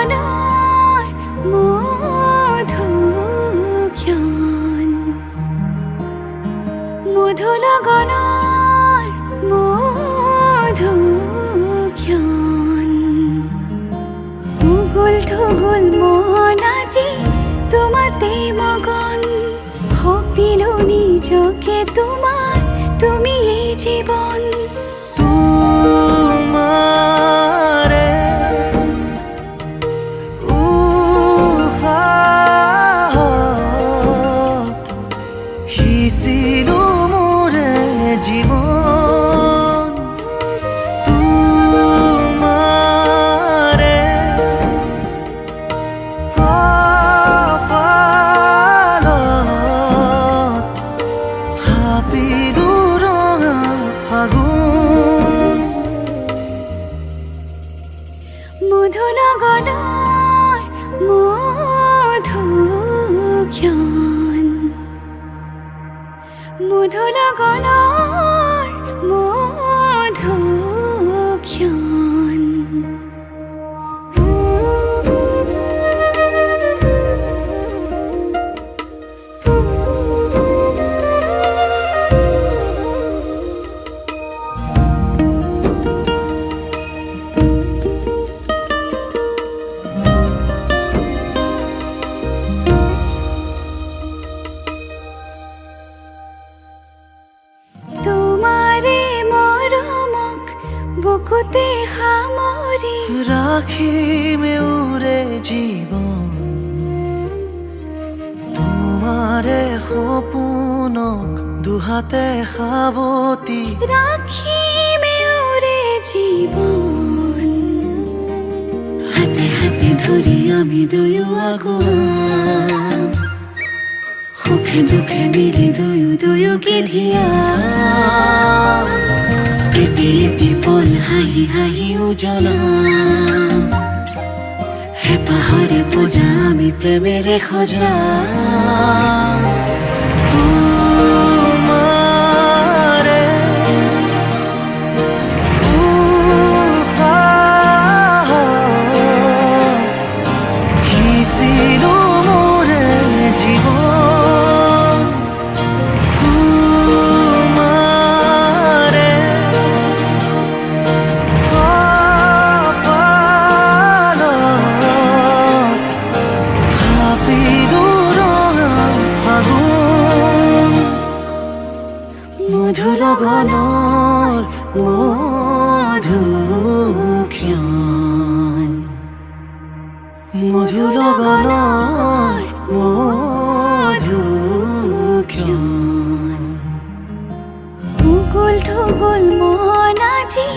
লগনৰ মধুক্ষণ মধু লগনৰ মধুক্ষণ উগুল থুগুল মন আজি তোমাতে মগন ভাবিলো নিজকে তোমাৰ তুমি এই জীবন তোমাৰে উশাহত সিঁচিলো মোৰে জীৱন তোমাৰে কপালত ভাবিলো ৰঙা ফাগুন মধু লগনৰ মধুক্ষণ মধু লগনৰ মধুক্ষণ তোমাৰে মৰমক বুকুতে সামৰি ৰাখিমে উৰে জীৱন তোমাৰে সপোনক দুহাতে সাৱটি ৰাখিমে উৰে জীৱন হাতে হাতে ধৰি আমি দুয়ো আগুৱাম সুখে দুখে মিলি দুয়োকে ধিয়াম এটি এটি পল হাঁহি হাঁহি উজ্বলাম হেঁপাহৰে পূজা আমি প্ৰেমেৰে সজাম তোমাৰে উশাহত সিঁচিলো মোৰে জীৱন তোমাৰে কপালত ভাবিলো ৰঙা ফাগুন মধু লগনৰ মধুক্ষণ মধু লগনৰ মধুক্ষণ উগুল থুগুল মন আজি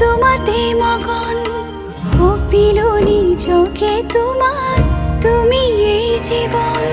তোমাতে মগন ভাবিলো নিজকে তোমাৰ তুমি এই জীবন